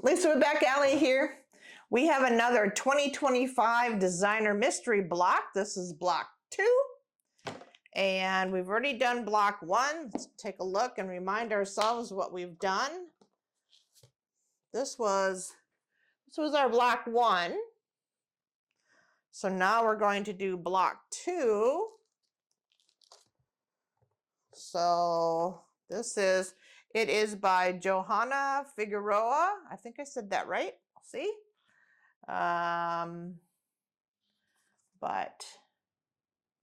Lisa with Backallie here. We have another 2025 designer mystery block. This is block 2. And we've already done block 1. Let's take a look and remind ourselves what we've done. This was our block 1. So now we're going to do block 2. So it is by Johanna Figueroa. I think I said that right. I'll see. But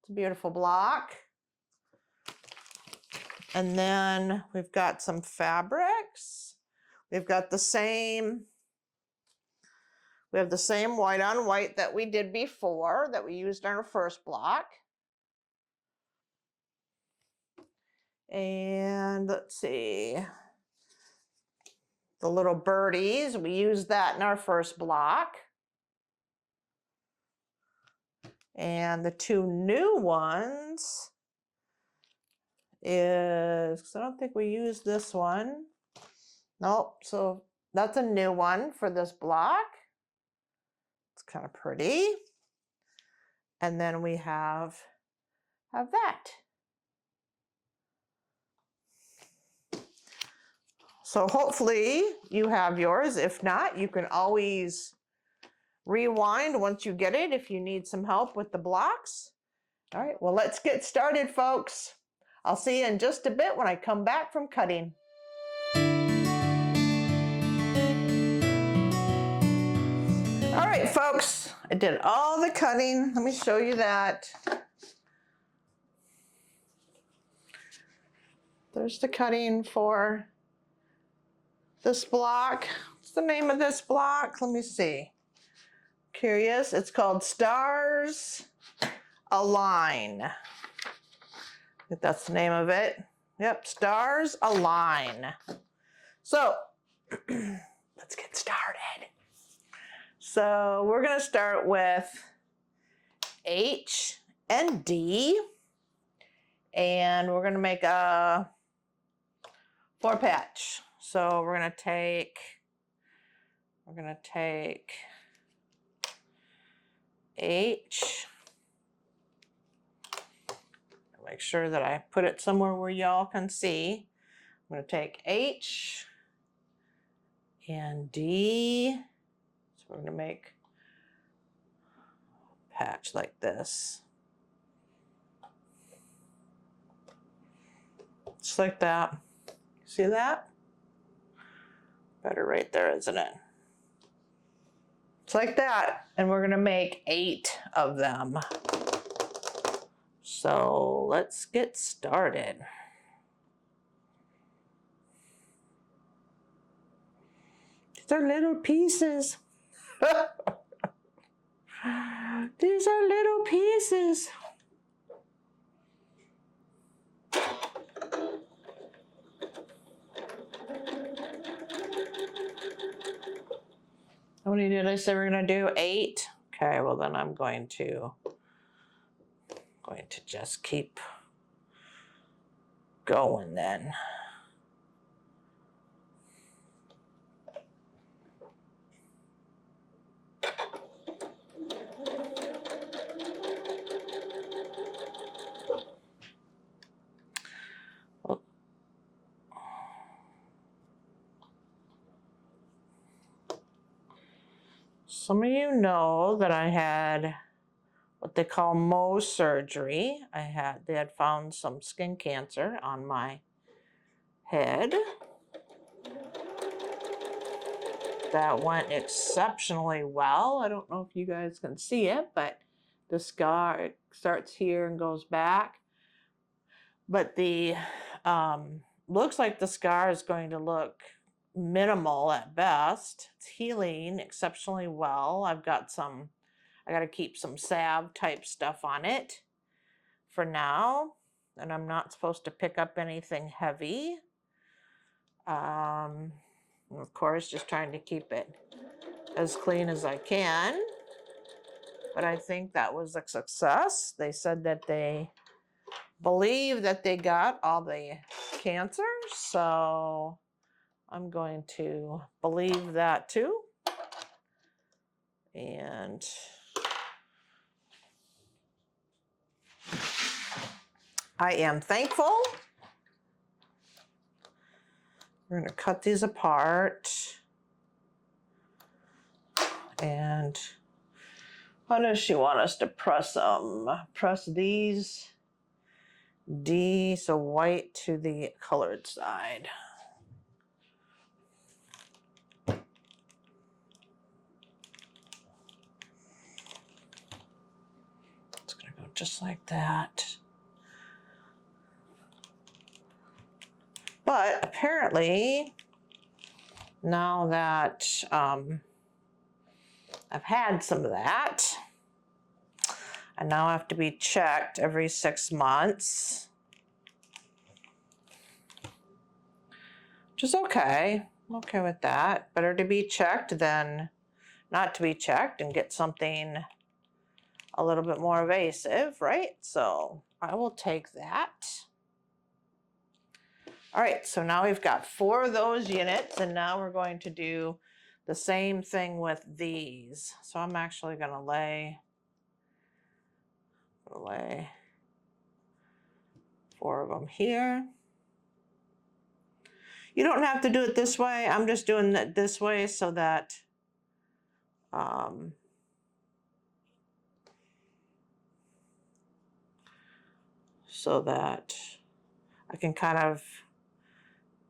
it's a beautiful block. And then we've got some fabrics. We have the same white on white that we did before, that we used in our first block. And let's see, the little birdies, we used that in our first block. And the 2 new ones is, I don't think we used this one. Nope, so that's a new one for this block. It's kind of pretty. And then we have that. So hopefully you have yours. If not, you can always rewind once you get it if you need some help with the blocks. All right, well, let's get started, folks. I'll see you in just a bit when I come back from cutting. All right, folks, I did all the cutting. Let me show you that. There's the cutting for this block. What's the name of this block? Let me see. Curious. It's called Stars Align. I think that's the name of it. Yep, Stars Align. So let's get started. So we're going to start with H and D, and we're going to make a 4 patch. So we're going to take H. Make sure that I put it somewhere where y'all can see. I'm going to take H and D. So we're going to make a patch like this. Just like that. See that? Better right there, isn't it? It's like that. And we're going to make 8 of them. So let's get started. These are little pieces. These are little pieces. How many did I say we're going to do? 8? Okay, well then I'm going to just keep going then. Some of you know that I had what they call Mohs surgery. They had found some skin cancer on my head. That went exceptionally well. I don't know if you guys can see it, but the scar, it starts here and goes back. But the looks like the scar is going to look minimal at best. It's healing exceptionally well. I got to keep some salve type stuff on it for now. And I'm not supposed to pick up anything heavy. Of course, just trying to keep it as clean as I can. But I think that was a success. They said that they believe that they got all the cancer. So I'm going to believe that too. And I am thankful. We're going to cut these apart. And how does she want us to press them? Press these D, so white to the colored side. It's going to go just like that. But apparently, now that I've had some of that, I now have to be checked every 6 months, which is okay. I'm okay with that. Better to be checked than not to be checked and get something a little bit more invasive, right? So I will take that. All right, so now we've got 4 of those units, and now we're going to do the same thing with these. So I'm actually going to lay 4 of them here. You don't have to do it this way. I'm just doing it this way so that I can kind of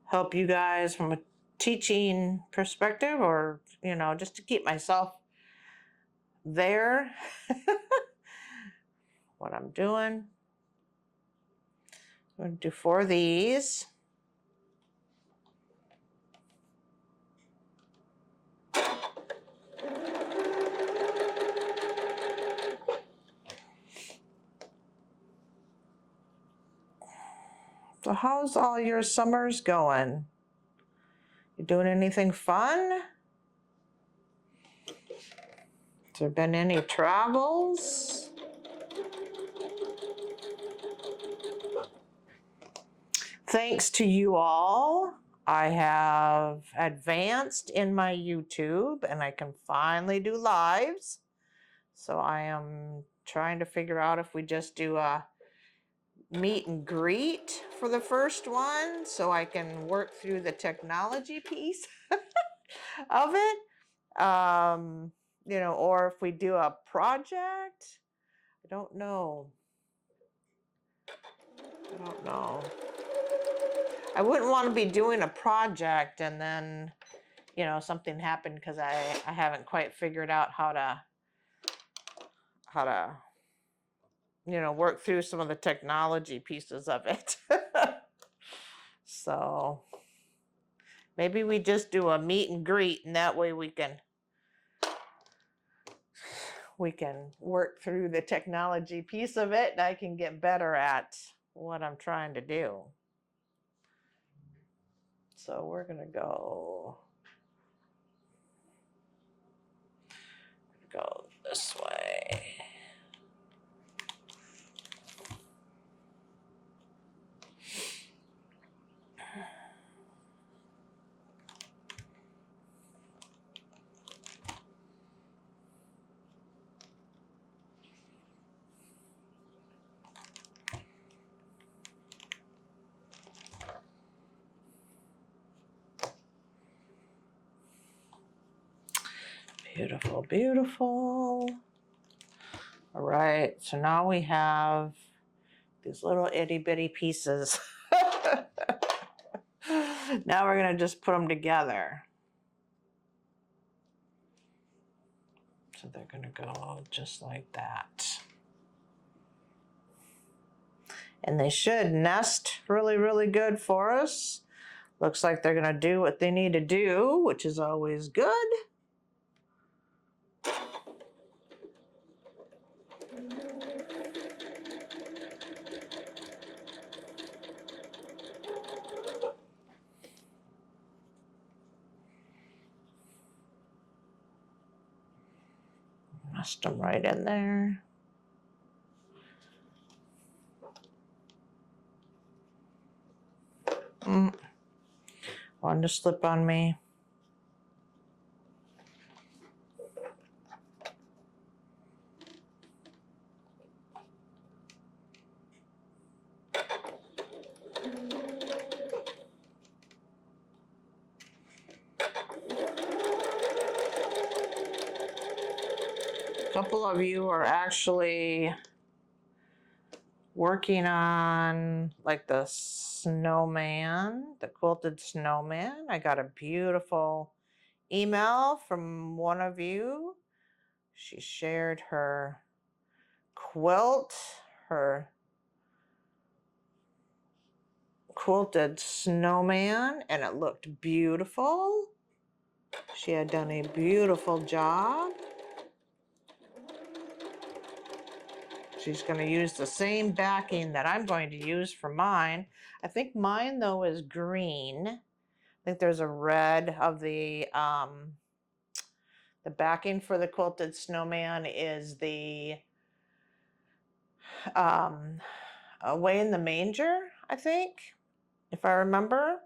help you guys from a teaching perspective, or, you know, just to keep myself there. What I'm doing. I'm going to do 4 of these. So how's all your summers going? You doing anything fun? Has there been any travels? Thanks to you all, I have advanced in my YouTube and I can finally do lives. So I am trying to figure out if we just do a meet and greet for the first one so I can work through the technology piece of it. You know, or if we do a project. I don't know. I wouldn't want to be doing a project and then, you know, something happened because I haven't quite figured out how to, you know, work through some of the technology pieces of it. So maybe we just do a meet and greet, and that way we can work through the technology piece of it, and I can get better at what I'm trying to do. So we're going to go this way. Beautiful, beautiful. All right, so now we have these little itty bitty pieces. Now we're gonna just put them together. So they're gonna go just like that. And they should nest really, really good for us. Looks like they're gonna do what they need to do, which is always good. Nest them right in there. One to slip on me. A couple of you are actually working on like the snowman, the quilted snowman. I got a beautiful email from one of you. She shared her quilt, her quilted snowman, and it looked beautiful. She had done a beautiful job. She's going to use the same backing that I'm going to use for mine. I think mine though is green. I think there's a red of the backing for the quilted snowman is the Away in the Manger, I think, if I remember.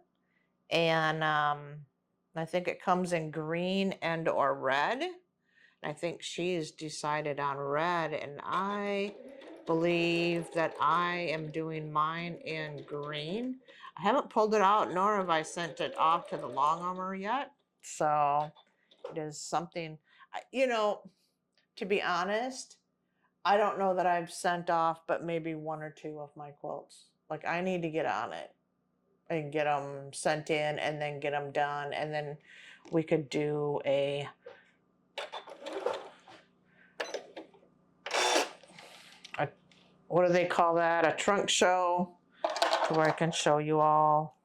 And I think it comes in green and or red. I think she's decided on red, and I believe that I am doing mine in green. I haven't pulled it out, nor have I sent it off to the long armor yet. So it is something, you know, to be honest, I don't know that I've sent off but maybe one or two of my quilts. Like, I need to get on it and get them sent in and then get them done. And then we could do a what do they call that? A trunk show, where I can show you all.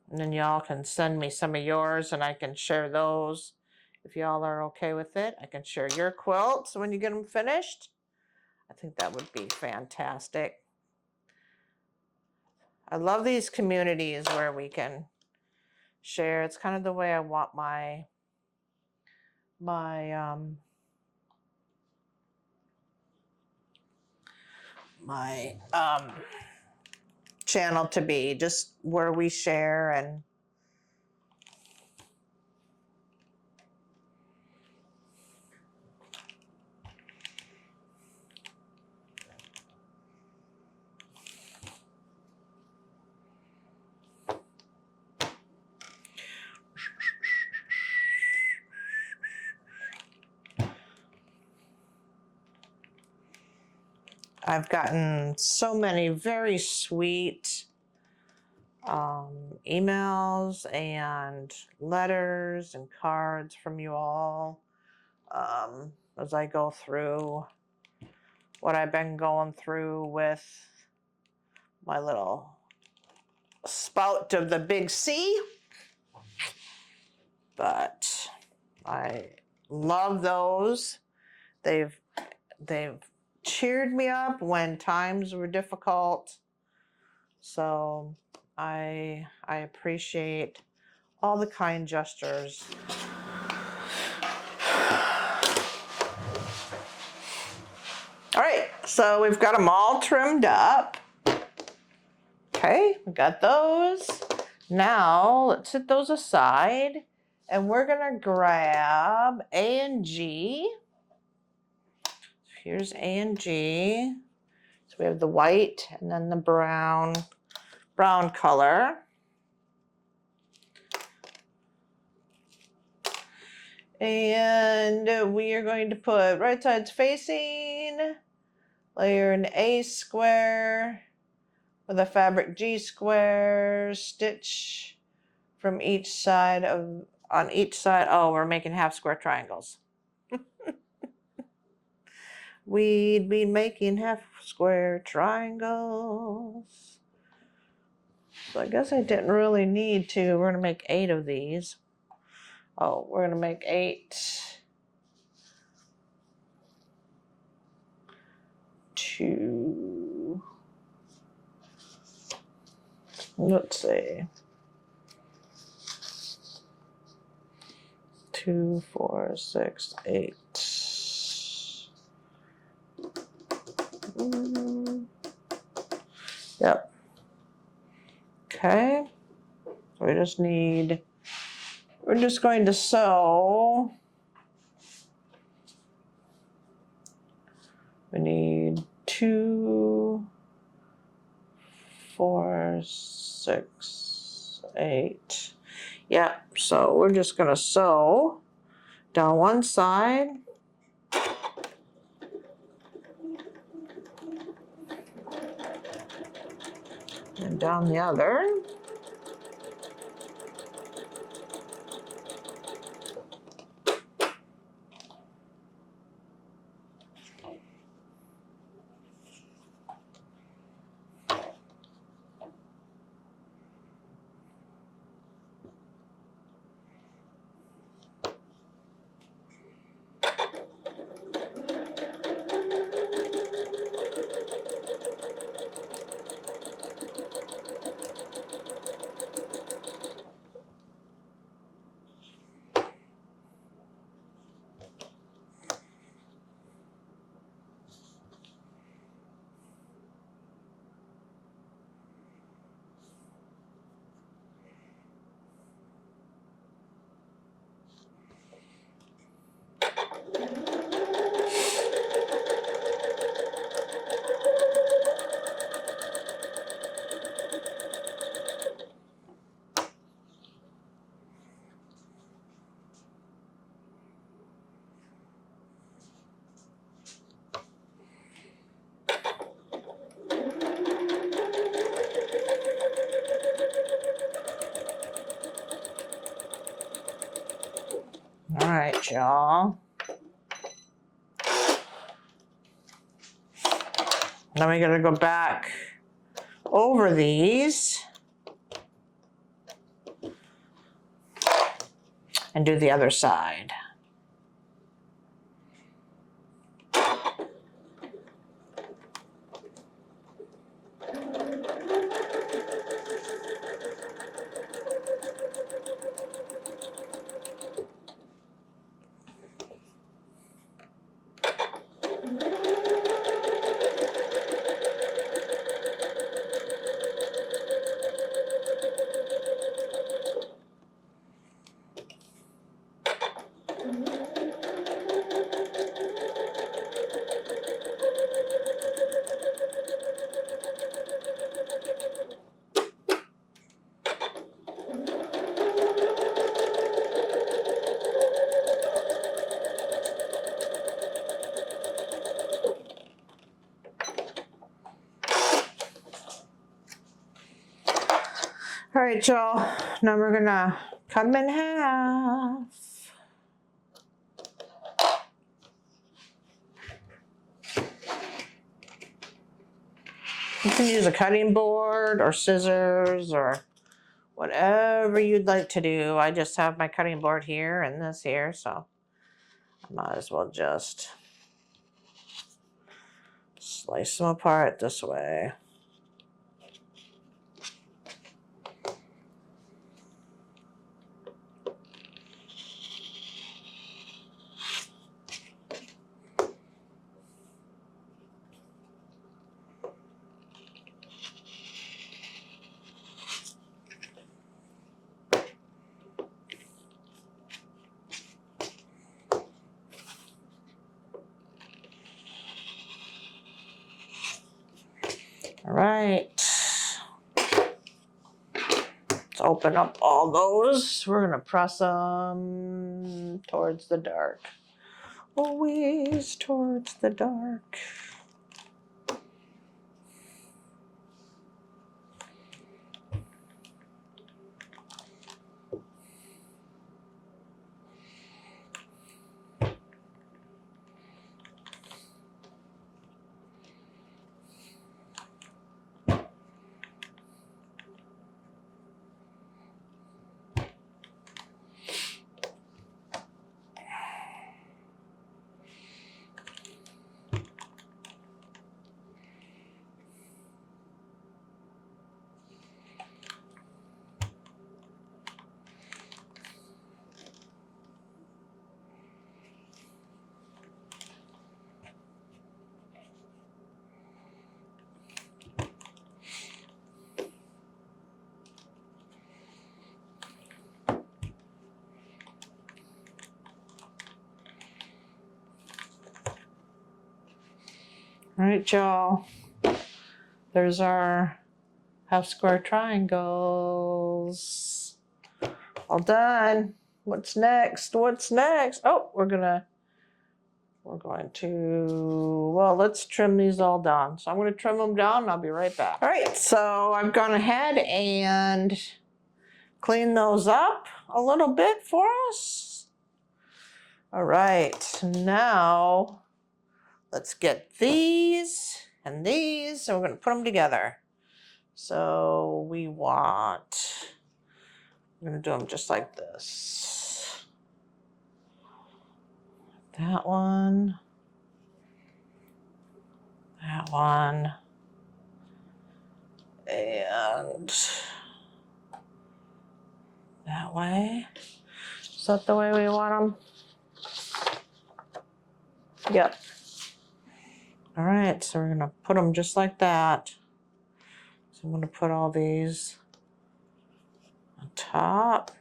And then y'all can send me some of yours and I can share those. If y'all are okay with it, I can share your quilts when you get them finished. I think that would be fantastic. I love these communities where we can share. It's kind of the way I want my channel to be, just where we share. And I've gotten so many very sweet emails and letters and cards from you all as I go through what I've been going through with my little spout of the big C. But I love those. They've cheered me up when times were difficult. So I appreciate all the kind gestures. All right, so we've got them all trimmed up. Okay, we got those. Now let's set those aside, and we're gonna grab A and G. Here's A and G. So we have the white and then the brown color. And we are going to put right sides facing, layer an A square with a fabric G square, stitch from each side on each side. Oh, we're making half square triangles. We'd be making half square triangles. So I guess I didn't really need to. We're gonna make 8 of these. Oh, we're gonna make 8. 2. Let's see. 2, 4, 6, 8. Yep. Okay. So we just need, we're just going to sew. We need 2, 4, 6, 8. Yeah, so we're just gonna sew down one side. And down the other. All right, y'all. Now we gotta go back over these and do the other side. All right, y'all. Now we're gonna cut them in half. You can use a cutting board or scissors or whatever you'd like to do. I just have my cutting board here and this here, so I might as well just slice them apart this way. All right. Let's open up all those. We're gonna press them towards the dark. Always towards the dark. All right, y'all. There's our half square triangles. All done. What's next? What's next? Oh, we're going to, well, let's trim these all down. So I'm going to trim them down and I'll be right back. All right, so I've gone ahead and cleaned those up a little bit for us. All right, now let's get these and these, and we're going to put them together. So we want, I'm going to do them just like this. That one. That one. And that way. Is that the way we want them? Yep. All right, so we're going to put them just like that. So I'm going to put all these on top.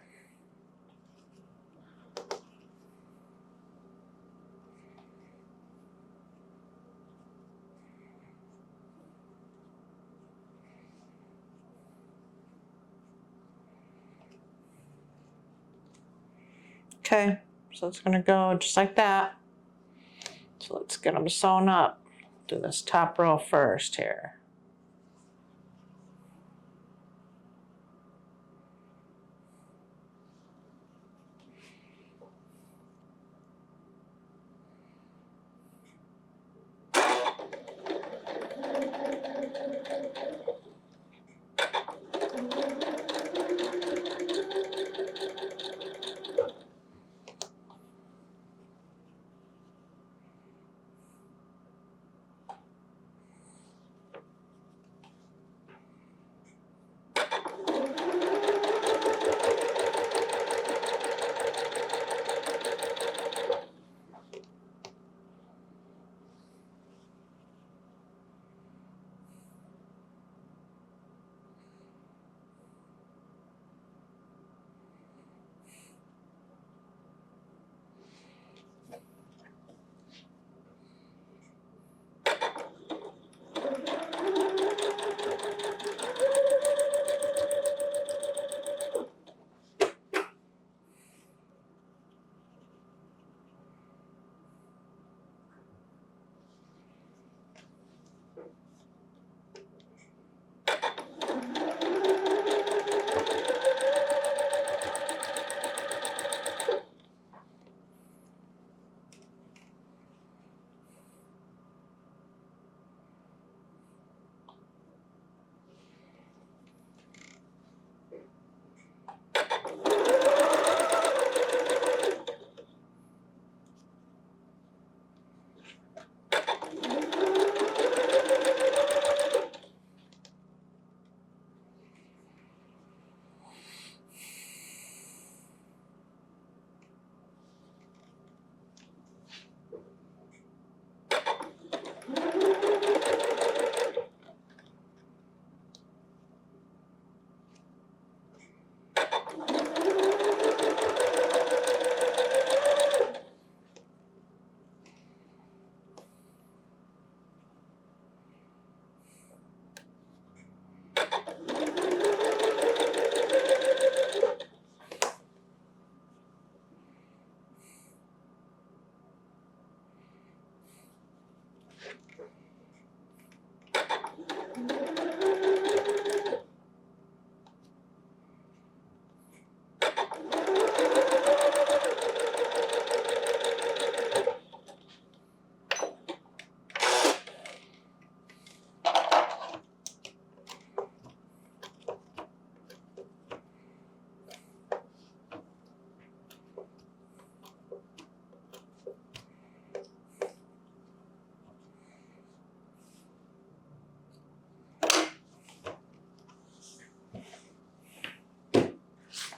Okay, so it's going to go just like that. So let's get them sewn up. Do this top row first here.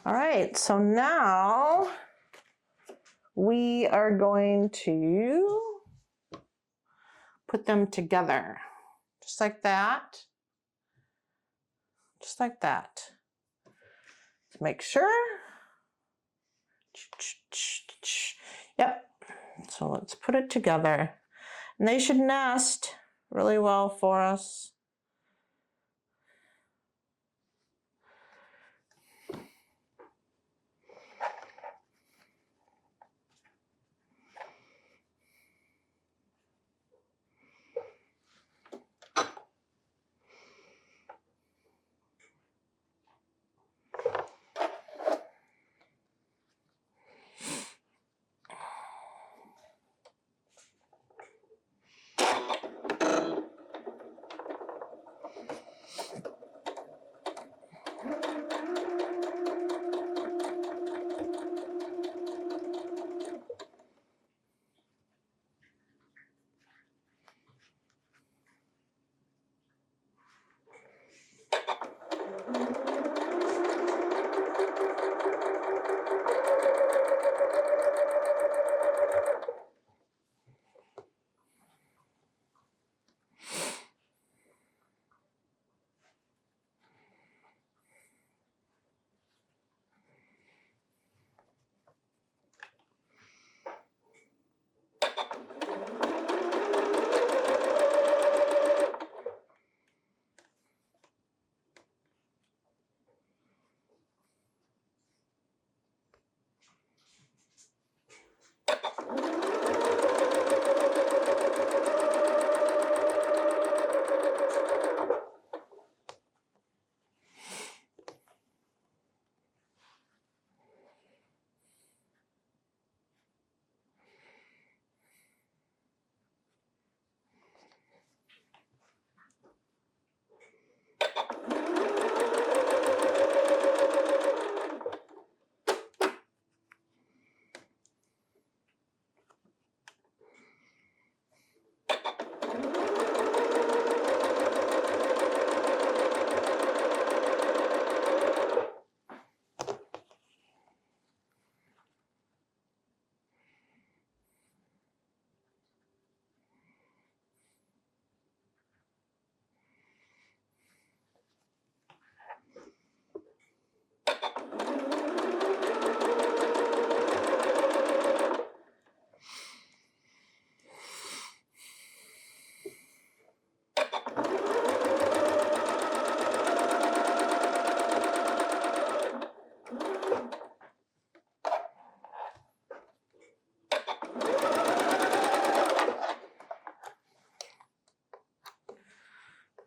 All right, so now we are going to put them together, just like that, just like that. Make sure. Yep, so let's put it together. And they should nest really well for us.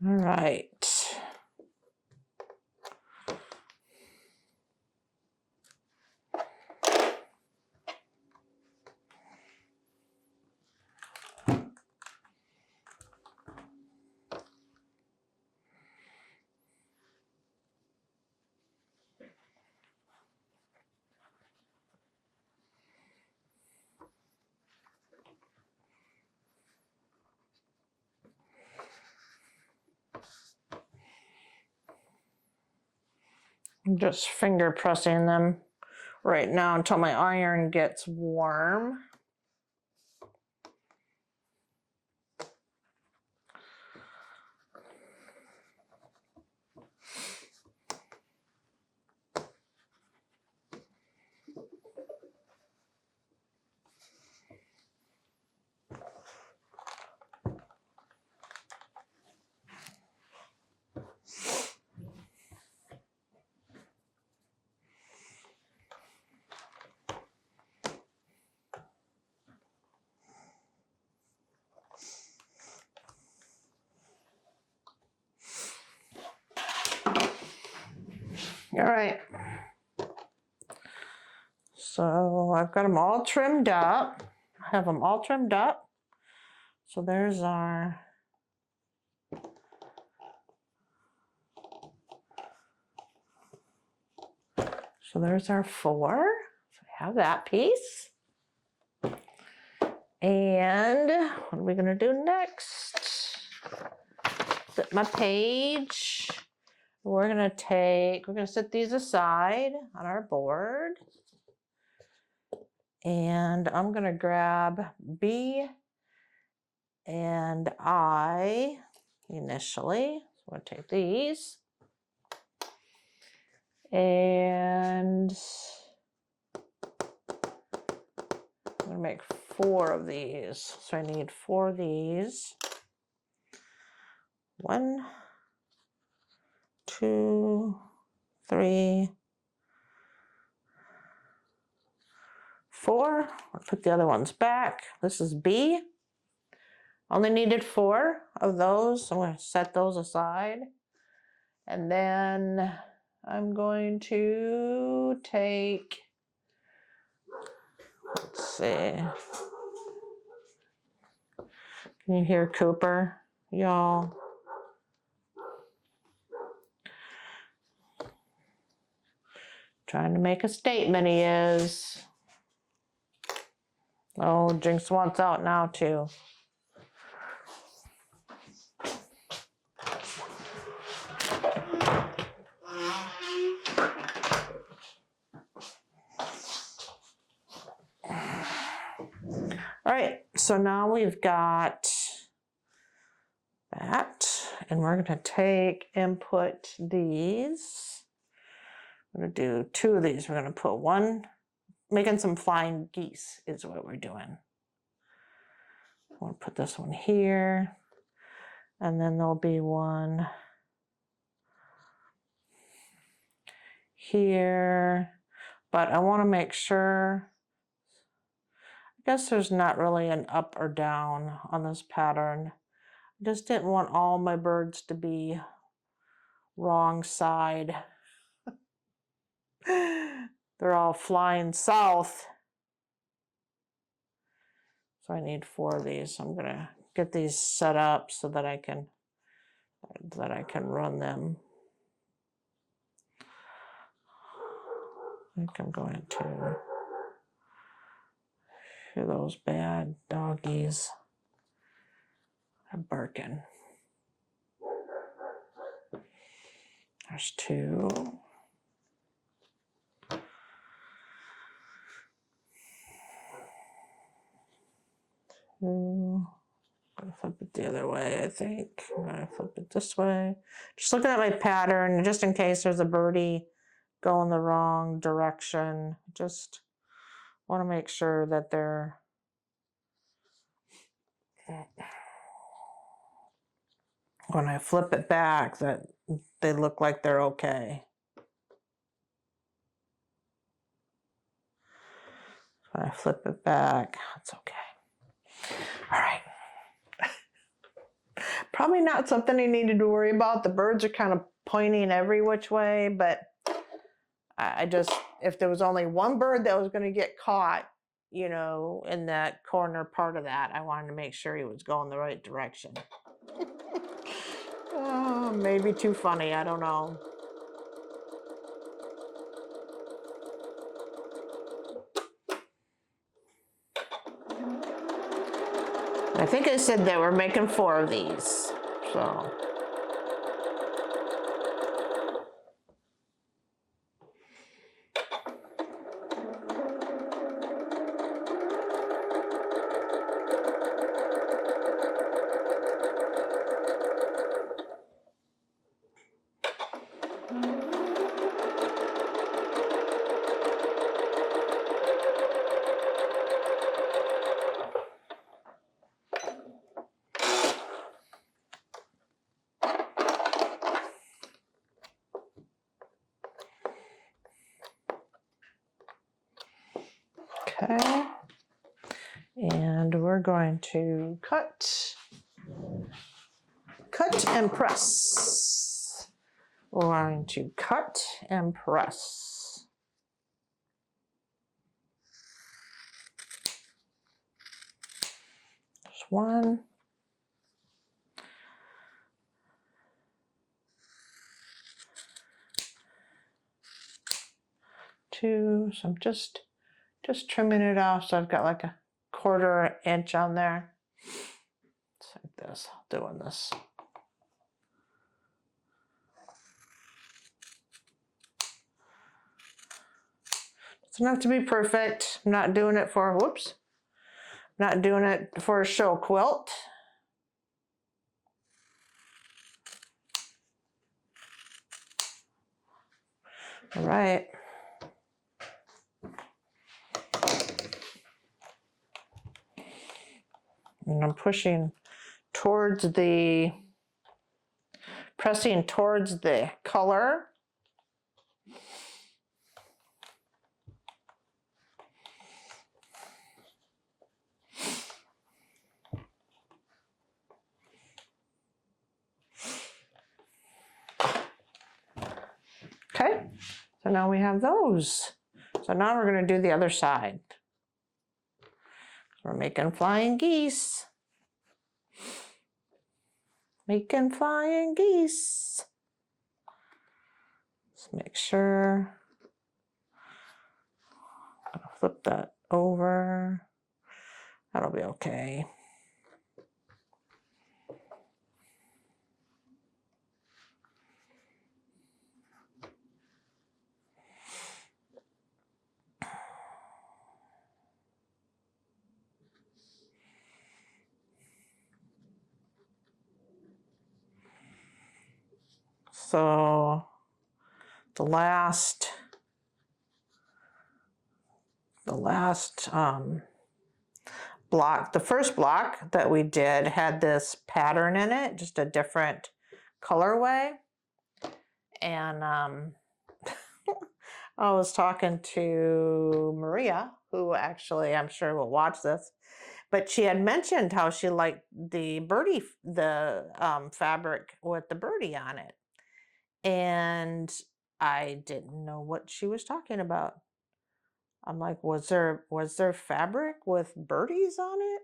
All right. I'm just finger pressing them right now until my iron gets warm. All right. So I've got them all trimmed up. I have them all trimmed up. So there's our four. So I have that piece. And what are we gonna do next? Flip my page. We're gonna set these aside on our board. And I'm gonna grab B and I initially. So I'm gonna take these. And I'm gonna make 4 of these. So I need 4 of these. 1, 2, 3, 4. I'll put the other ones back. This is B. Only needed 4 of those. I'm going to set those aside. And then I'm going to take, let's see. Can you hear Cooper, y'all? Trying to make a statement, he is. Oh, Jinx wants out now too. All right, so now we've got that, and we're going to take and put these. I'm going to do 2 of these. We're going to put one, making some flying geese is what we're doing. I'm going to put this one here, and then there'll be one here, but I want to make sure. I guess there's not really an up or down on this pattern. I just didn't want all my birds to be wrong side. They're all flying south. So I need 4 of these. I'm gonna get these set up so that I can run them. I think I'm going to hear those bad doggies are barking. There's 2. I'm gonna flip it the other way, I think. I'm gonna flip it this way. Just looking at my pattern, just in case there's a birdie going the wrong direction. Just want to make sure that they're when I flip it back that they look like they're okay. When I flip it back, it's okay. All right. Probably not something you needed to worry about. The birds are kind of pointing every which way, but I just, if there was only one bird that was going to get caught, you know, in that corner part of that, I wanted to make sure he was going the right direction. Oh, maybe too funny, I don't know. I think I said they were making 4 of these, so. Okay, and we're going to cut and press. We're going to cut and press. There's 1. 2, so I'm just trimming it off, so I've got like a 1/4 inch on there. It's like this, doing this. Doesn't have to be perfect. I'm not doing it for, whoops, not doing it for a show quilt. All right. And I'm pushing towards the pressing towards the color. Okay, so now we have those. So now we're going to do the other side. We're making flying geese. Making flying geese. Let's make sure. I'm gonna flip that over. That'll be okay. So the last block, the first block that we did had this pattern in it, just a different colorway. And I was talking to Maria, who actually I'm sure will watch this, but she had mentioned how she liked the birdie, the fabric with the birdie on it. And I didn't know what she was talking about. I'm like, was there fabric with birdies on it?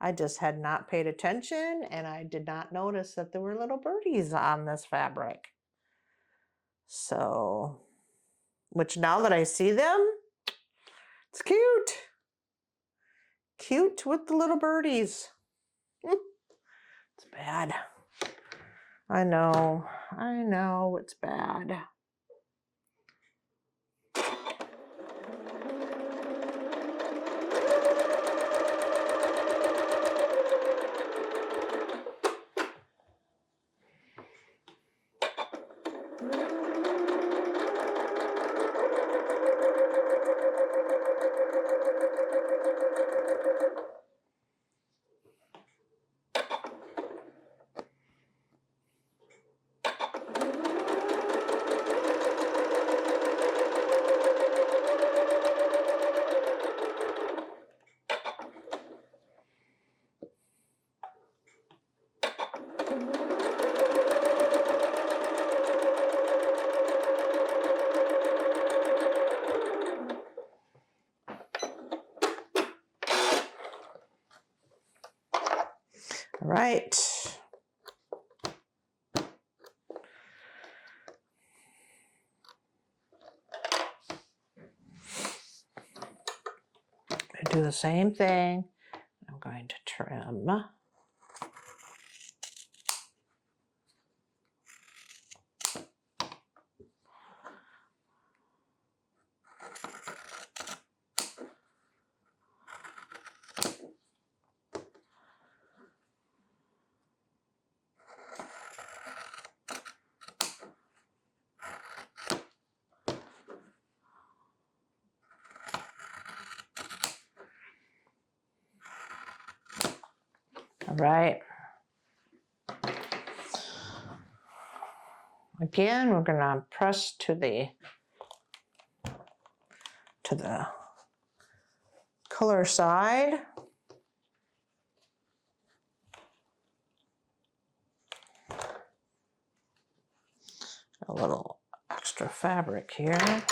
I just had not paid attention, and I did not notice that there were little birdies on this fabric. So, which now that I see them, it's cute. Cute with the little birdies. It's bad. I know, it's bad. All right. I do the same thing. I'm going to trim. All right. Again, we're going to press to the color side. A little extra fabric here.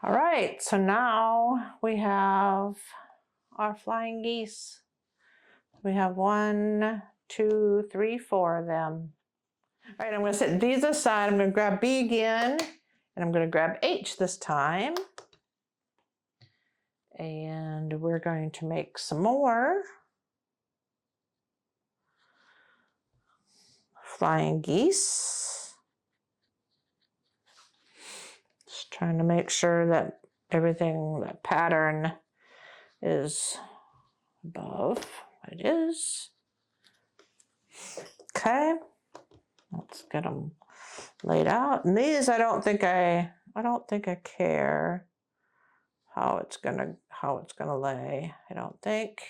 All right, so now we have our flying geese. We have 1, 2, 3, 4 of them. All right, I'm going to set these aside. I'm going to grab B again, and I'm going to grab H this time. And we're going to make some more flying geese. Just trying to make sure that everything, that pattern is above. It is. Okay, let's get them laid out. And these, I don't think I care how it's gonna lay. I don't think.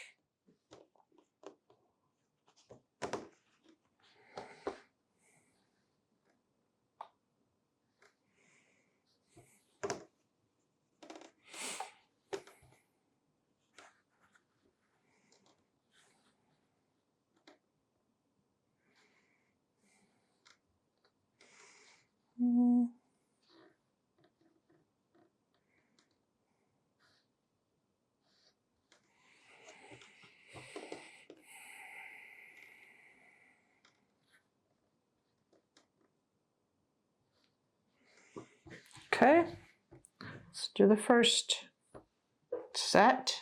Okay, let's do the first set.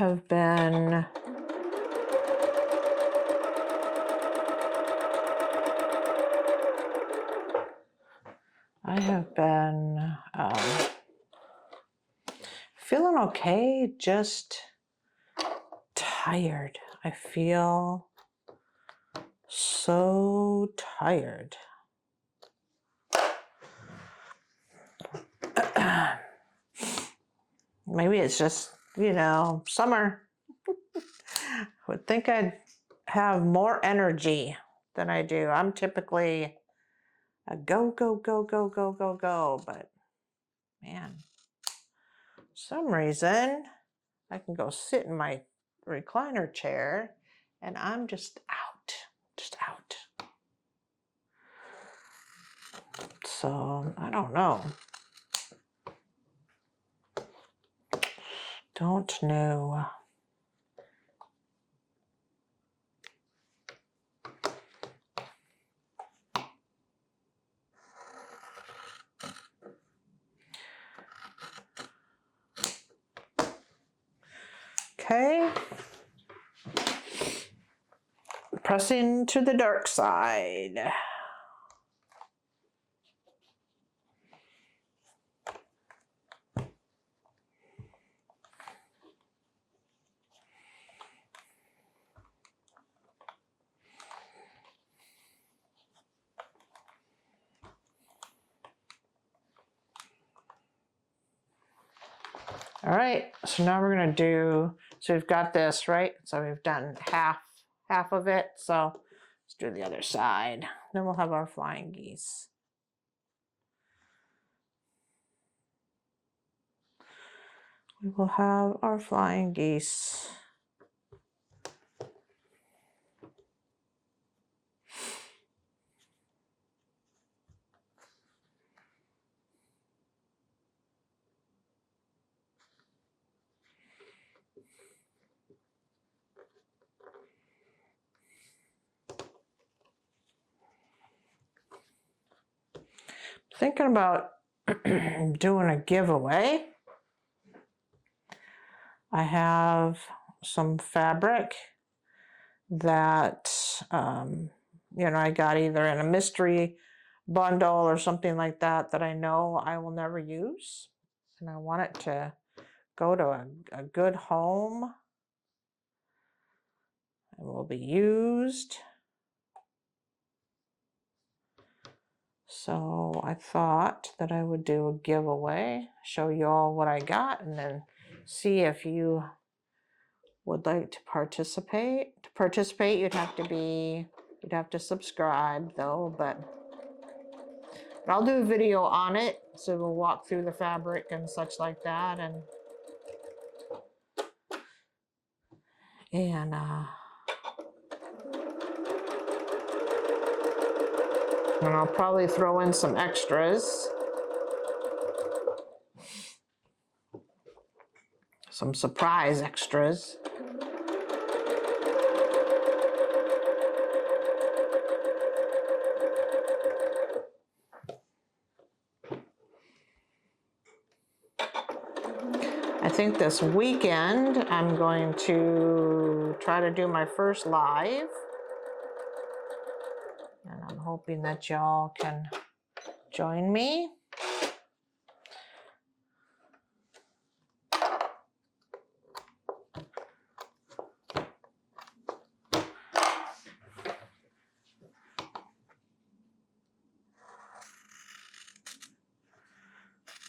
I have been feeling okay, just tired. I feel so tired. Maybe it's just, summer. I would think I'd have more energy than I do. I'm typically a go, go, go, go, go, go, go, but man, for some reason I can go sit in my recliner chair and I'm just out. So I don't know. Don't know. Okay. Pressing to the dark side. All right, so now we're gonna do, so we've got this, right? So we've done half of it. So let's do the other side. Then we'll have our flying geese. We will have our flying geese. Thinking about doing a giveaway. I have some fabric that, I got either in a mystery bundle or something like that I know I will never use. And I want it to go to a good home and will be used. So I thought that I would do a giveaway, show you all what I got, and then see if you would like to participate. To participate, you'd have to subscribe though, but I'll do a video on it. So we'll walk through the fabric and such like that, and I'll probably throw in some extras. some surprise extras. I think this weekend I'm going to try to do my first live. And I'm hoping that y'all can join me.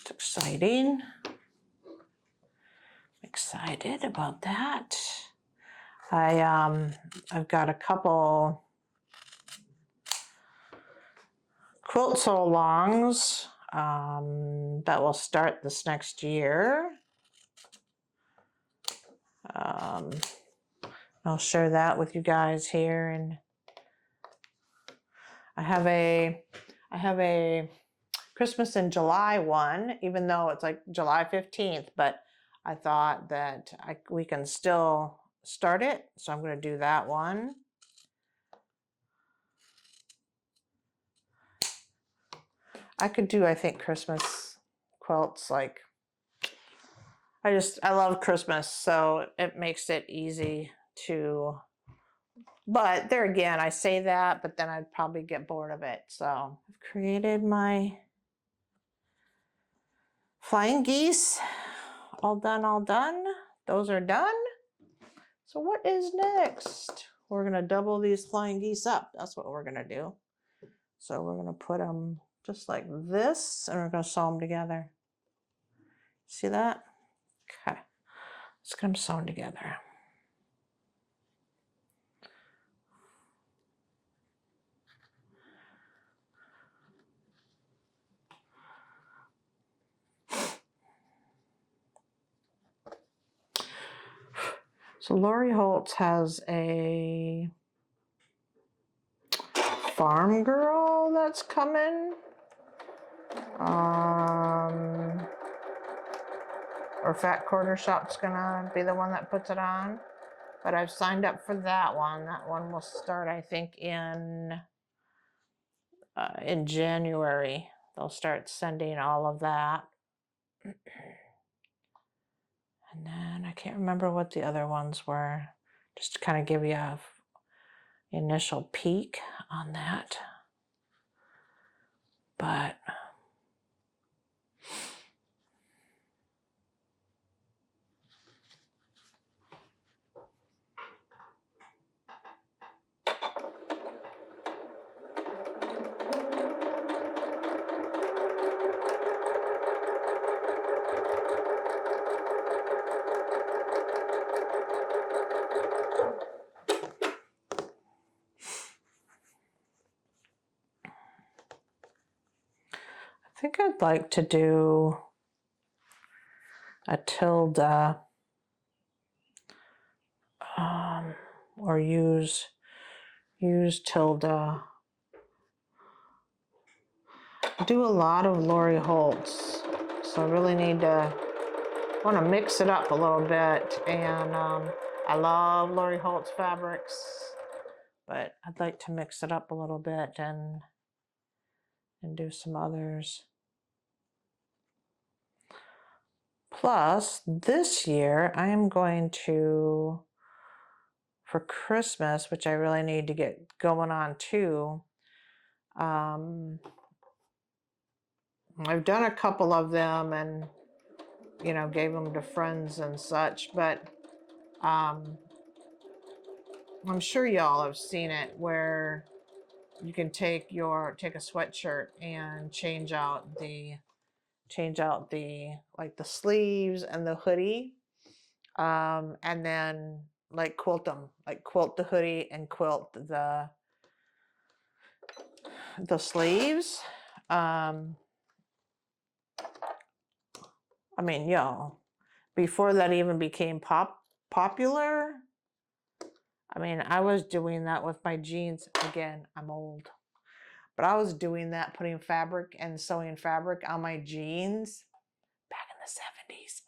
It's exciting. Excited about that. I've got a couple quilt sew alongs that will start this next year. I'll share that with you guys here, and I have a Christmas in July one, even though it's like July 15th, but I thought that we can still start it, so I'm going to do that one. I could do, I think, Christmas quilts. Like, I love Christmas, so it makes it easy to, but there again, I say that, but then I'd probably get bored of it. So I've created my flying geese. All done, all done. Those are done. So what is next? We're gonna double these flying geese up. That's what we're gonna do. So we're gonna put them just like this, and we're gonna sew them together. See that? Okay, let's get them sewn together. So Lori Holtz has a farm girl that's coming. Or Fat Quarter Shop's gonna be the one that puts it on. But I've signed up for that one. That one will start, I think, in January. They'll start sending all of that. And then I can't remember what the other ones were. Just to kind of give you a initial peek on that. But I think I'd like to do a tilde, or use tilde. I do a lot of Lori Holtz, so I really want to mix it up a little bit. And I love Lori Holtz fabrics, but I'd like to mix it up a little bit and do some others. Plus, this year I am going to, for Christmas, which I really need to get going on too. I've done a couple of them and, you know, gave them to friends and such, but I'm sure y'all have seen it where you can take a sweatshirt and change out the like the sleeves and the hoodie, and then like quilt them, like quilt the hoodie and quilt the sleeves. I mean, y'all, before that even became popular, I mean, I was doing that with my jeans. Again, I'm old, but I was doing that, putting fabric and sewing fabric on my jeans back in the 70s.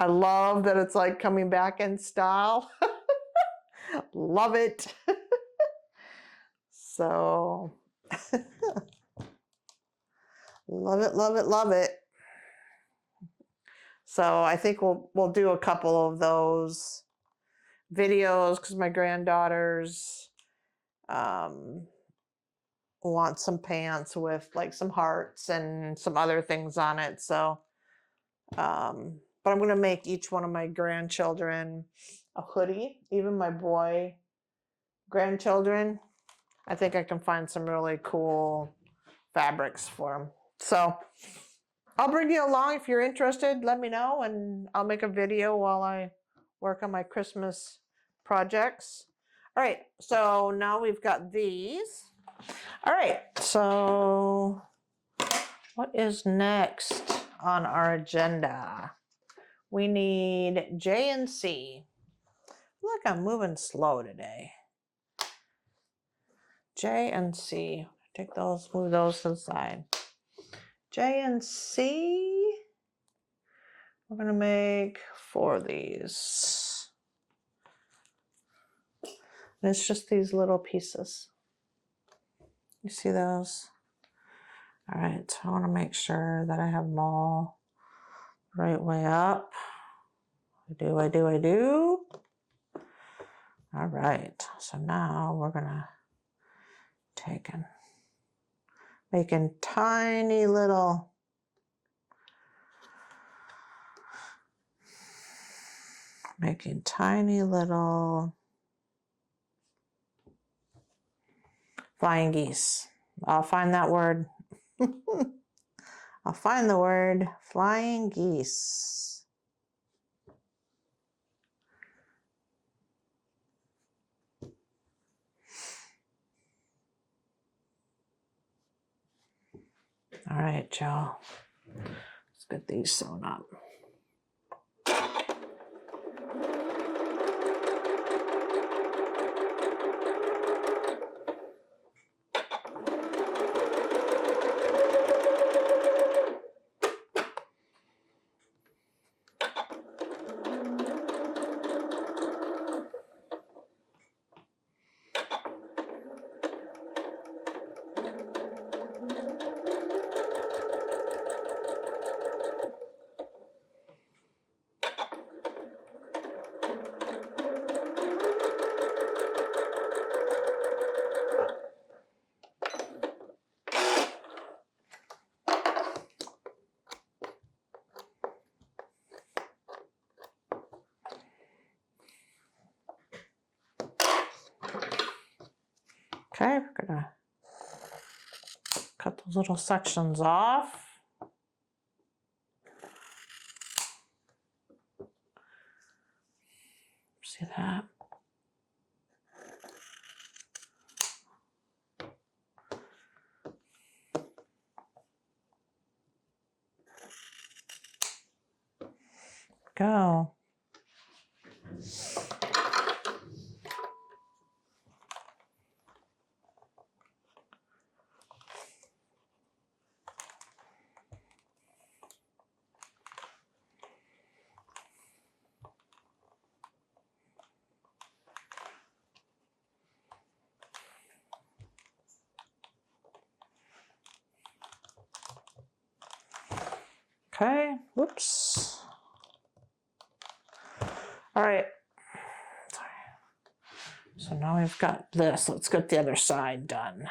I love that it's like coming back in style. Love it. So, love it, love it, love it. So I think we'll do a couple of those videos because my granddaughters want some pants with like some hearts and some other things on it. So, but I'm going to make each one of my grandchildren a hoodie, even my boy grandchildren. I think I can find some really cool fabrics for them. So I'll bring you along if you're interested. Let me know and I'll make a video while I work on my Christmas projects. All right, so now we've got these. All right, so what is next on our agenda? We need J and C. Look, I'm moving slow today. J and C. Take those, move those to the side. J and C. We're going to make 4 of these. And it's just these little pieces. You see those? All right, so I want to make sure that I have them all right way up. I do. All right, so now we're going to take and making tiny little flying geese. I'll find that word. I'll find the word flying geese. All right, y'all. Let's get these sewn up. Okay, we're gonna cut those little sections off. See that? Go. Okay, whoops. All right. Sorry. So now we've got this. Let's get the other side done.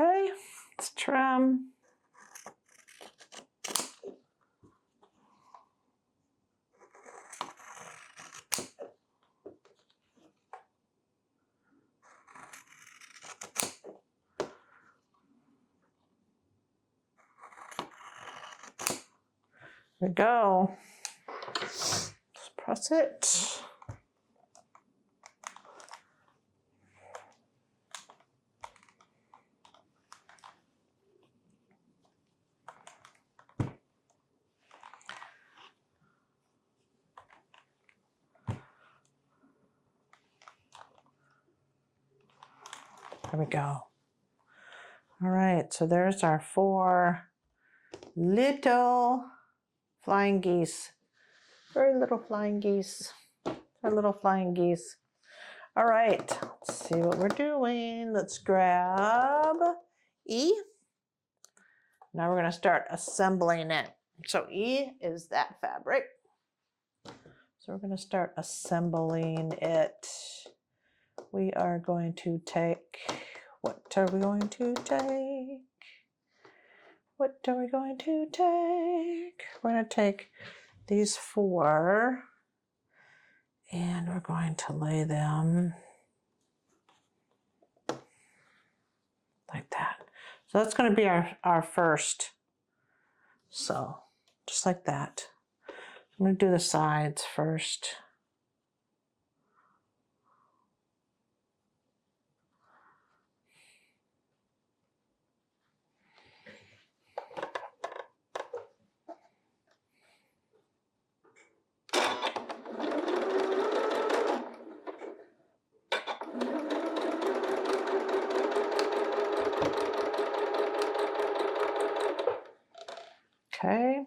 Okay, let's trim. There we go. Let's press it. There we go. All right, so there's our 4 little flying geese. Very little flying geese. Our little flying geese. All right, let's see what we're doing. Let's grab E. Now we're gonna start assembling it. So E is that fabric. So we're gonna start assembling it. We are going to take, what are we going to take? What are we going to take? We're going to take these 4 and we're going to lay them like that. So that's going to be our first. So just like that. I'm going to do the sides first. Okay.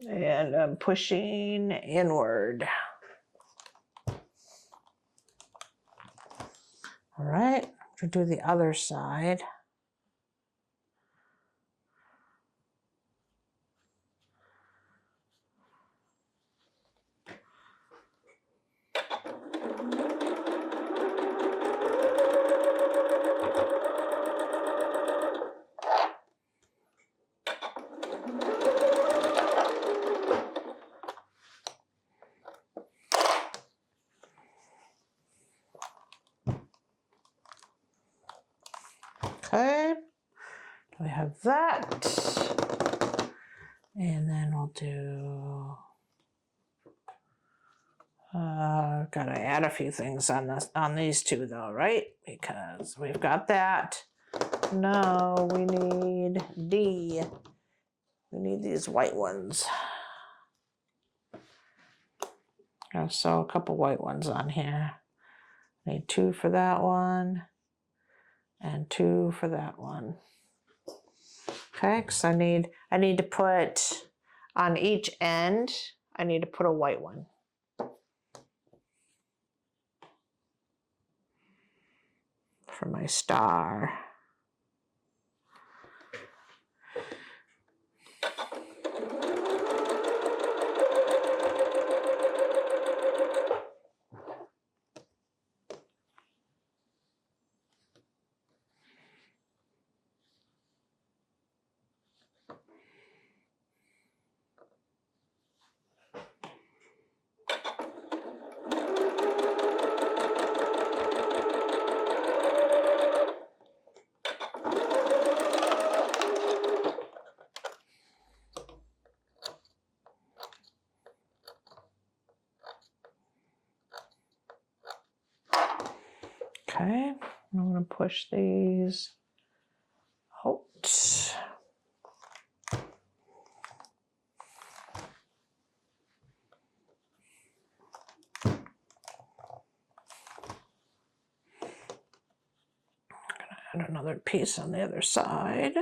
And I'm pushing inward. All right, we'll do the other side. Okay, we have that. And then we'll do, gotta add a few things on this, on these 2 though, right? Because we've got that. Now we need D. We need these white ones. I'll sew a couple white ones on here. Need 2 for that one and 2 for that one. Okay, because I need to put on each end, I need to put a white one. For my star. Okay, I'm going to push these out. I'm going to add another piece on the other side.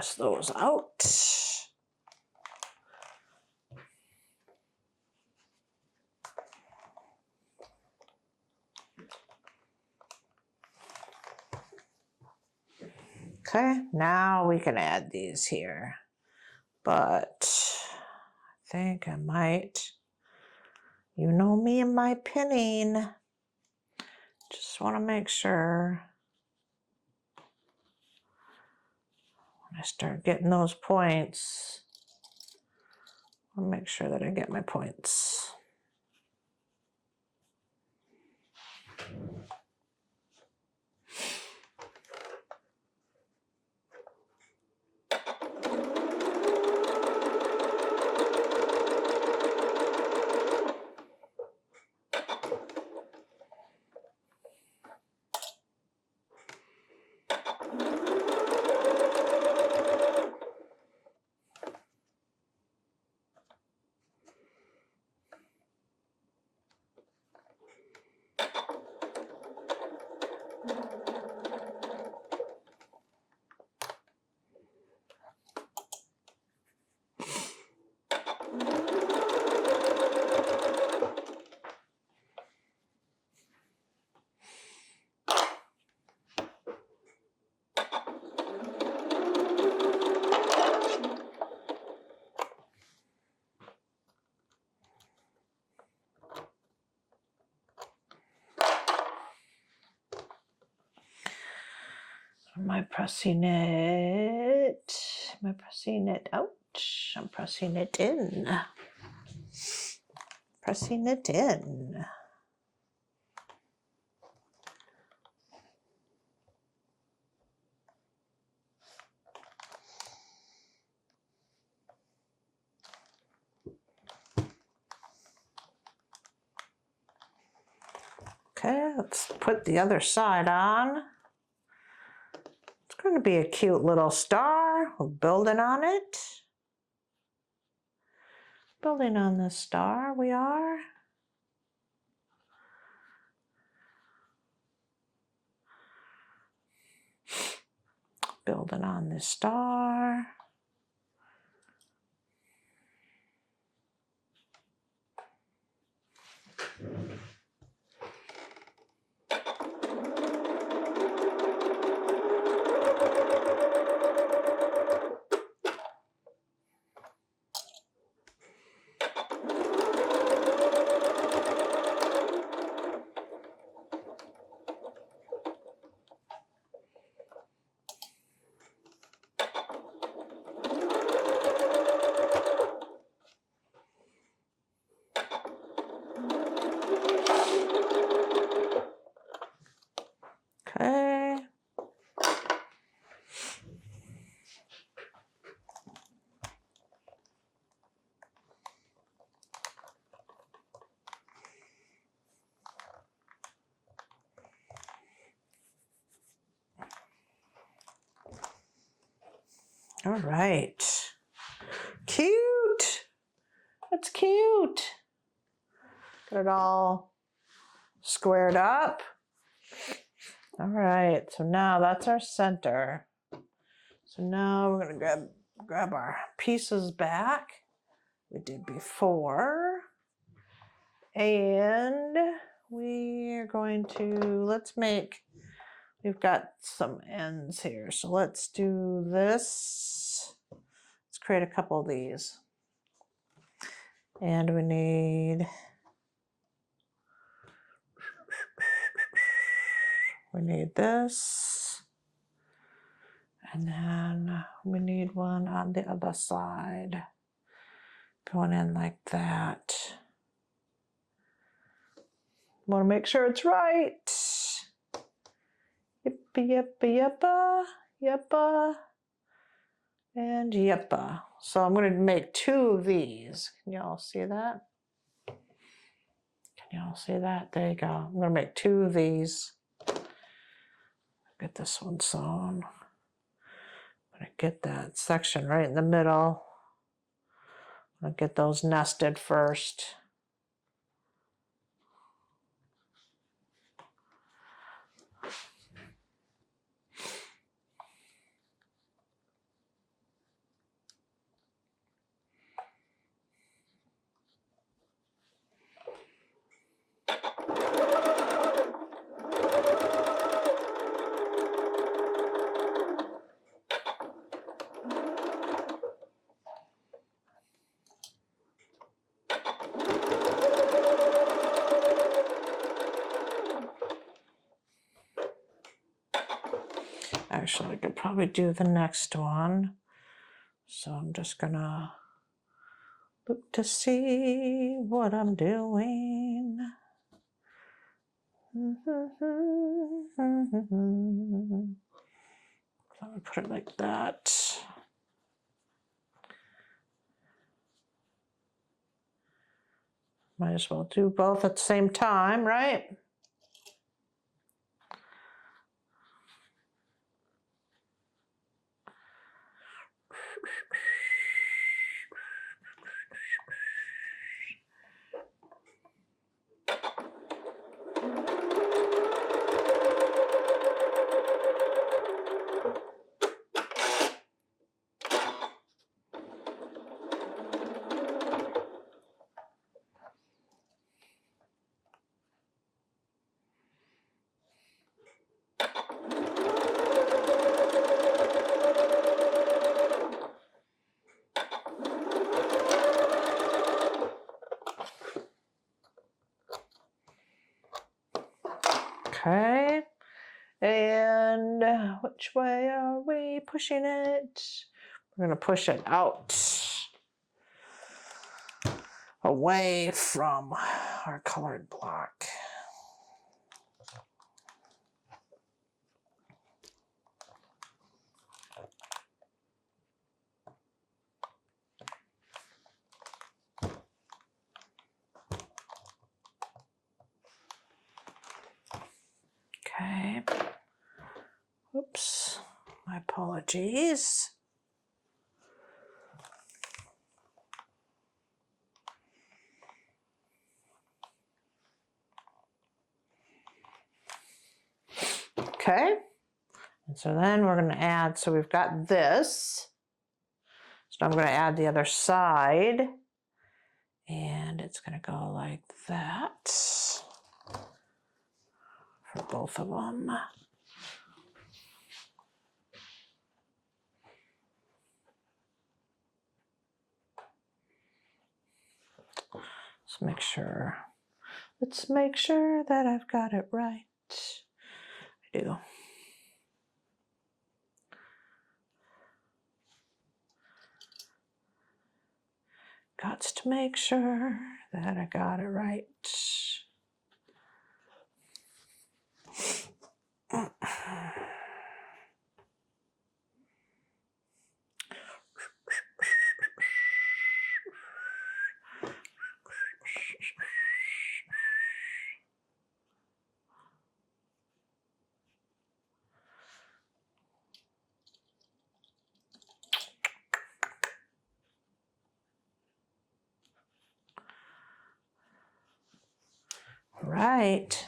press those out. Okay, now we can add these here, but I think I might, you know me and my pinning, just want to make sure when I start getting those points, I'll make sure that I get my points. Am I pressing it? Am I pressing it out? I'm pressing it in. Pressing it in. Okay, let's put the other side on. It's going to be a cute little star. We're building on it. Building on the star, we are. Building on the star. Okay. All right. Cute. That's cute. Got it all squared up. All right, so now that's our center. So now we're gonna grab our pieces back we did before. And we're going to, we've got some ends here. So let's do this. Let's create a couple of these. And we need this. And then we need one on the other side. Going in like that. Want to make sure it's right. Yippa, yippa, yippa, yippa, and yippa. So I'm going to make two of these. Can y'all see that? Can y'all see that? There you go. I'm going to make two of these. Get this one sewn. I'm going to get that section right in the middle. I'm going to get those nested first. Actually, I could probably do the next one. So I'm just gonna look to see what I'm doing. Let me put it like that. Might as well do both at the same time, right? Okay, and which way are we pushing it? We're gonna push it out, away from our colored block. Okay, oops, my apologies. Okay, and so then we're going to add, so we've got this. So I'm going to add the other side, and it's going to go like that for both of them. Let's make sure that I've got it right. I do. Got to make sure that I got it right. Right.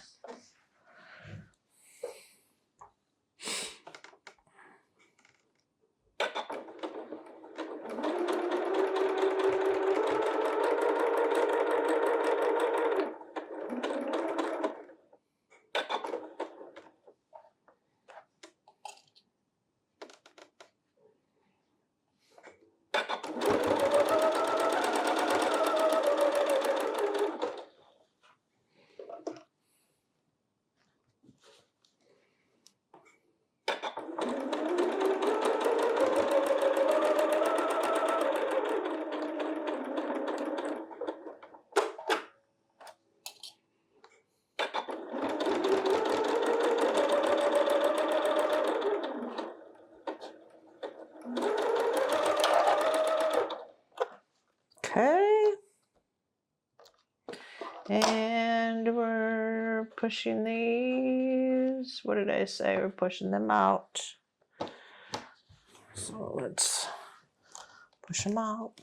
Okay. And we're pushing these. What did I say? We're pushing them out. So let's push them out.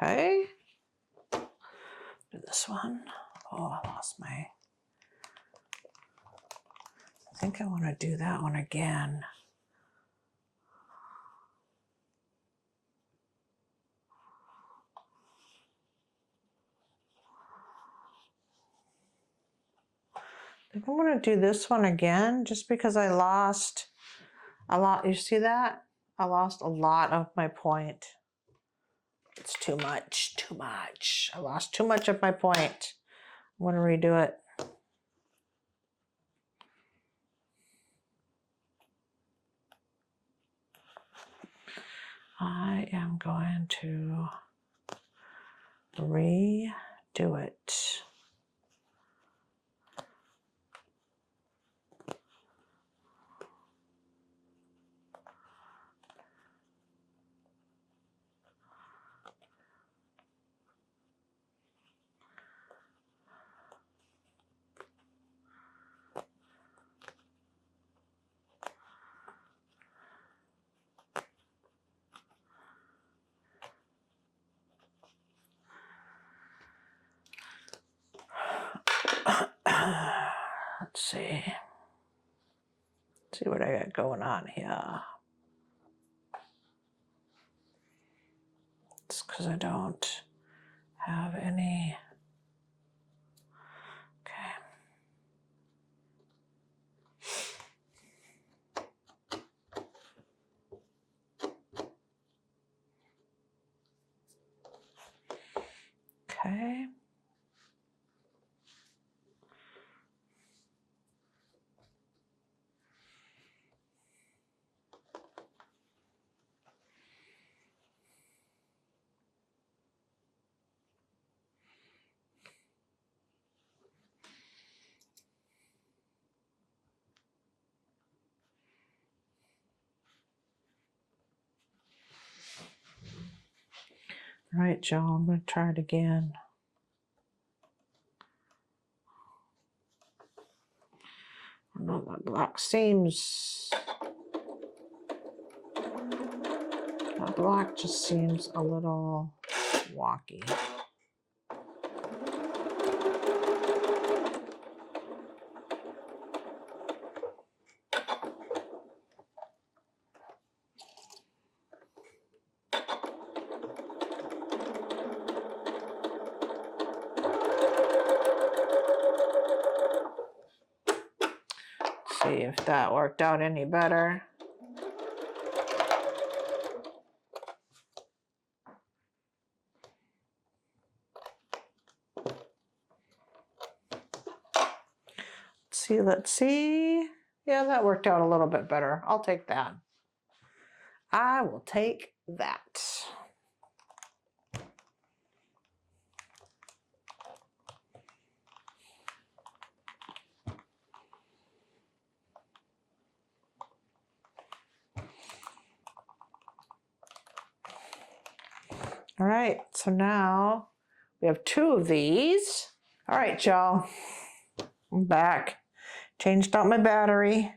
Okay. Do this one. Oh, I lost my. think I want to do that one again. I think I'm going to do this one again just because I lost a lot. You see that? I lost a lot of my point. It's too much, too much. I lost too much of my point. I'm going to redo it. I am going to redo it. Let's see. See what I got going on here. It's because I don't have any. Okay. Okay. All right, Joe, I'm going to try it again. No, that black seems, that black just seems a little wonky. See if that worked out any better. Let's see. Yeah, that worked out a little bit better. I'll take that. I will take that. All right, so now we have 2 of these. All right, y'all, I'm back. Changed out my battery.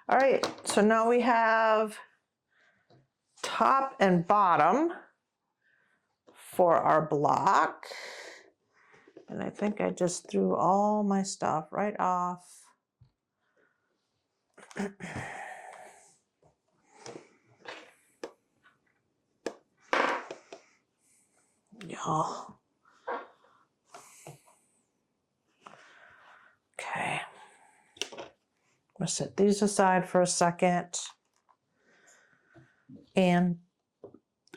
All right, so now we have top and bottom for our block. And I think I just threw all my stuff right off. Y'all. Okay. I'm gonna set these aside for a second. And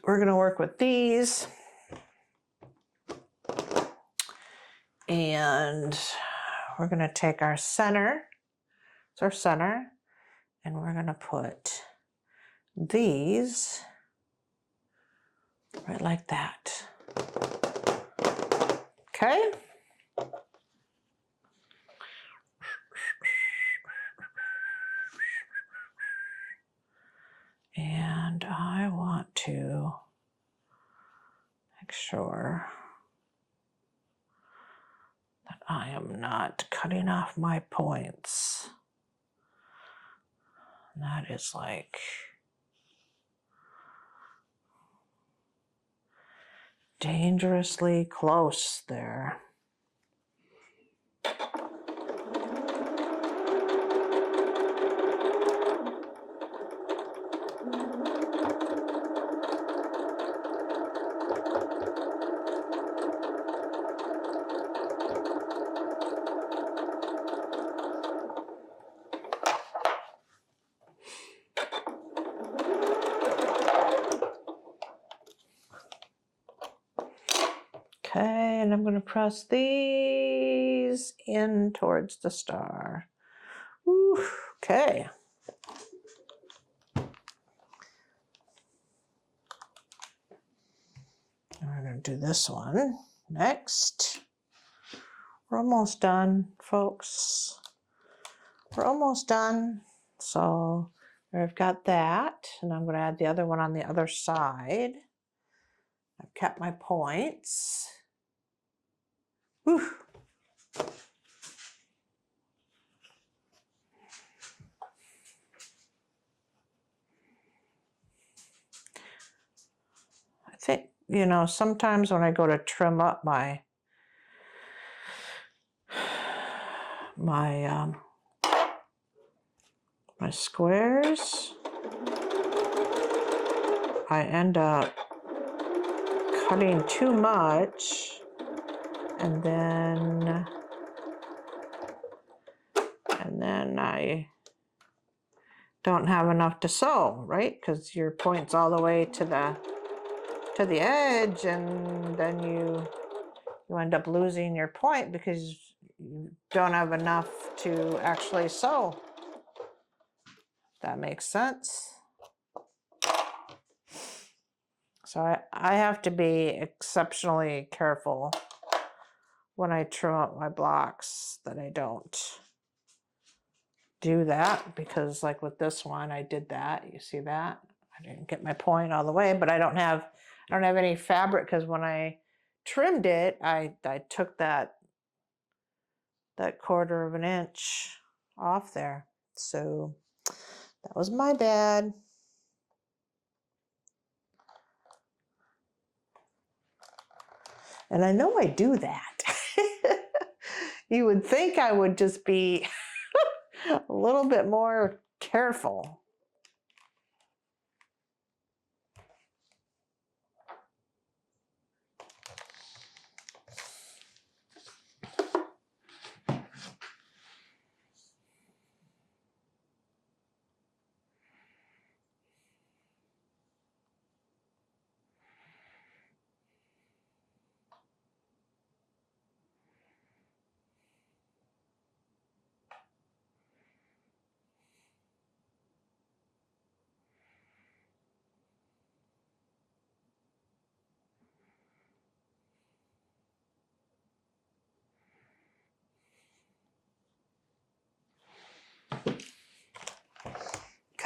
we're gonna work with these. And we're gonna take our center, it's our center, and we're gonna put these right like that. Okay? And I want to make sure that I am not cutting off my points. And that is like dangerously close there. Okay, and I'm going to press these in towards the star. Whew, okay. We're going to do this one next. We're almost done, folks. We're almost done. So I've got that, and I'm going to add the other one on the other side. I've kept my points. Whew. I think, you know, sometimes when I go to trim up my my squares, I end up cutting too much, and then I don't have enough to sew, right? Because your point's all the way to the edge, and then you end up losing your point because you don't have enough to actually sew. That makes sense. So I have to be exceptionally careful when I trim up my blocks that I don't do that, because like with this one, I did that. You see that? I didn't get my point all the way, but I don't have any fabric, because when I trimmed it, I took that 1/4 of an inch off there. So that was my bad. And I know I do that. You would think I would just be a little bit more careful.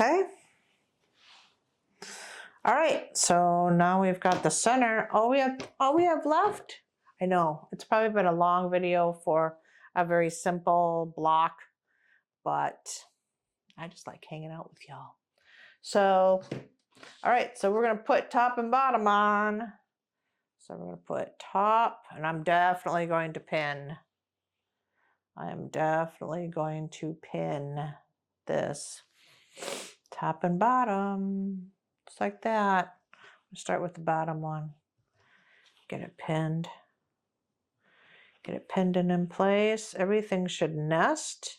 Okay. All right, so now we've got the center. All we have left. I know it's probably been a long video for a very simple block, but I just like hanging out with y'all. So, all right, so we're gonna put top and bottom on. So we're gonna put top, and I'm definitely going to pin. I am definitely going to pin this top and bottom, just like that. Start with the bottom one. Get it pinned. Get it pinned in place. Everything should nest.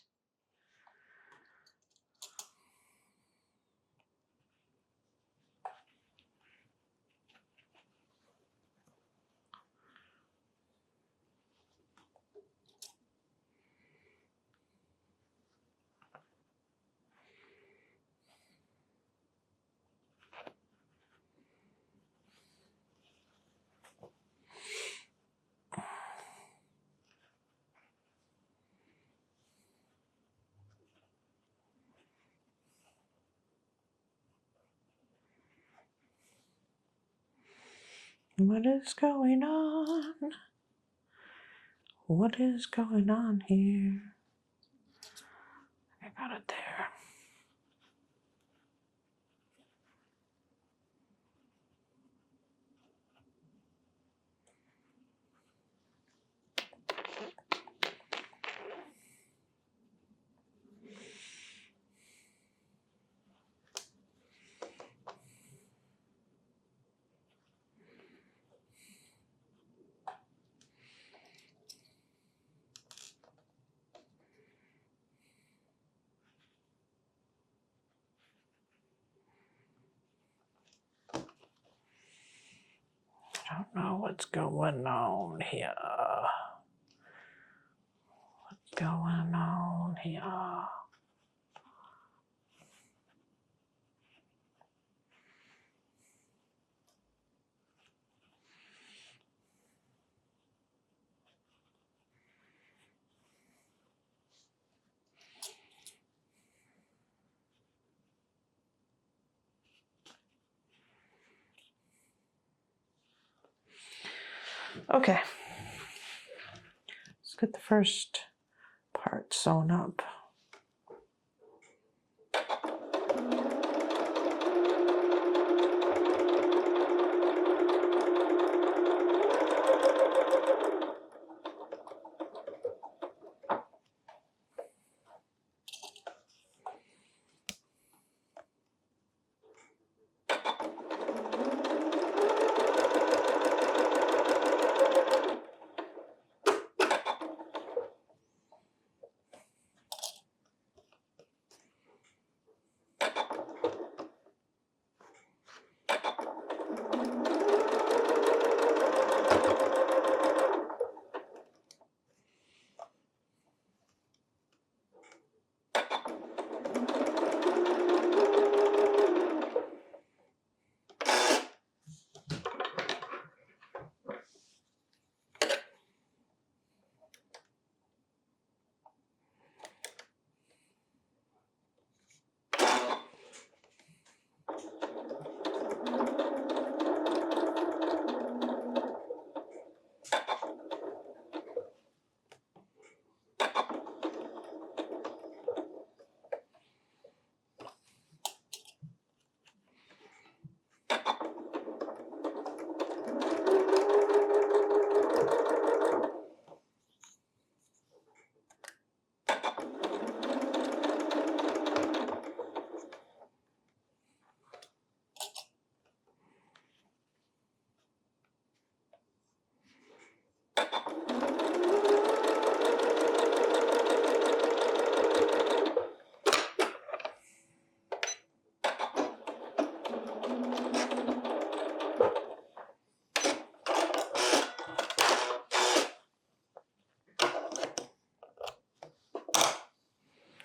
What is going on? What is going on here? I got it there. I don't know what's going on here. What's going on here? Okay, let's get the first part sewn up.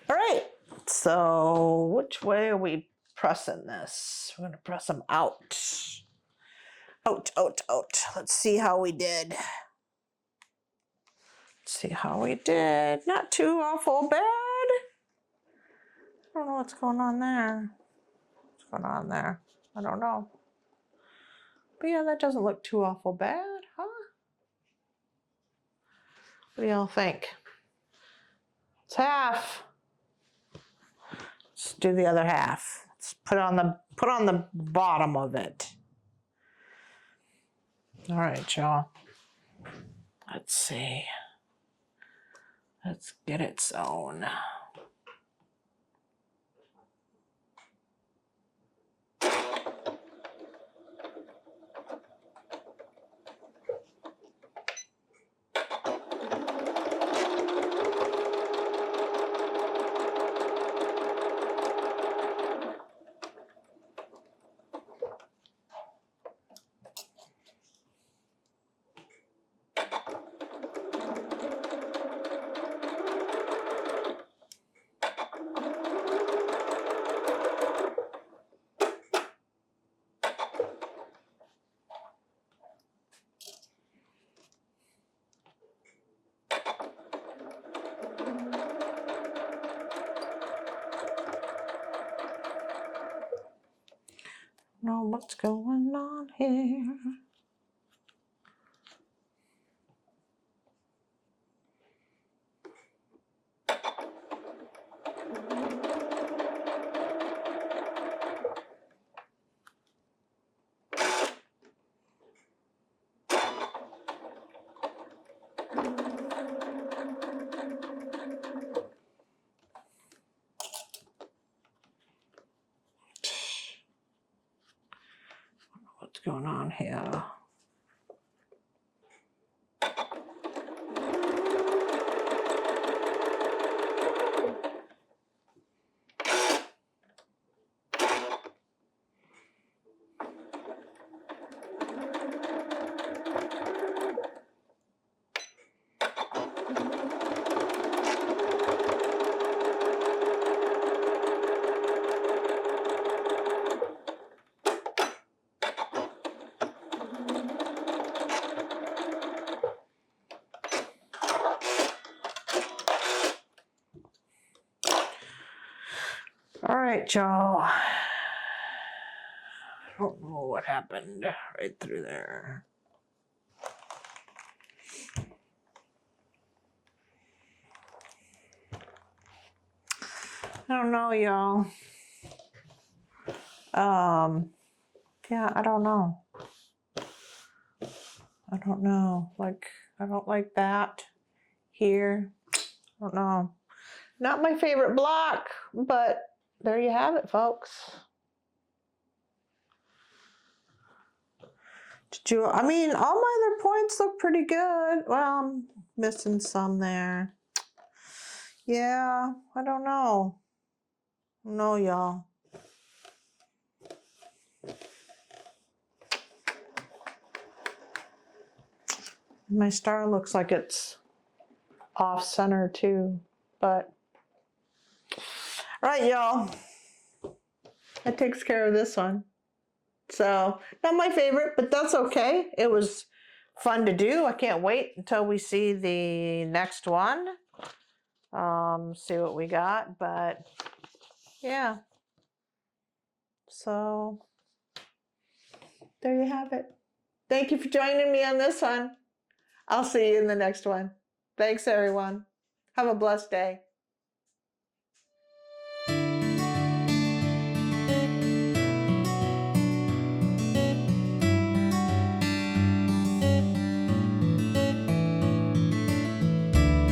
All right, so which way are we pressing this? We're gonna press them out. Out, out, out. Let's see how we did. Let's see how we did. Not too awful bad. I don't know what's going on there. What's going on there? I don't know. But yeah, that doesn't look too awful bad, huh? What do y'all think? It's half. Let's do the other half. Let's put on the bottom of it. All right, y'all. Let's see. Let's get it sewn. Know what's going on here. What's going on here? All right, y'all. I don't know what happened right through there. I don't know, y'all. Yeah, I don't know. I don't know. Like, I don't like that here. I don't know. Not my favorite block, but there you have it, folks. I mean, all my other points look pretty good. Well, I'm missing some there. Yeah, I don't know. No, y'all. My star looks like it's off center too, but all right, y'all. That takes care of this one. So, not my favorite, but that's okay. It was fun to do. I can't wait until we see the next one. See what we got, but yeah. So, there you have it. Thank you for joining me on this one. I'll see you in the next one. Thanks, everyone. Have a blessed day.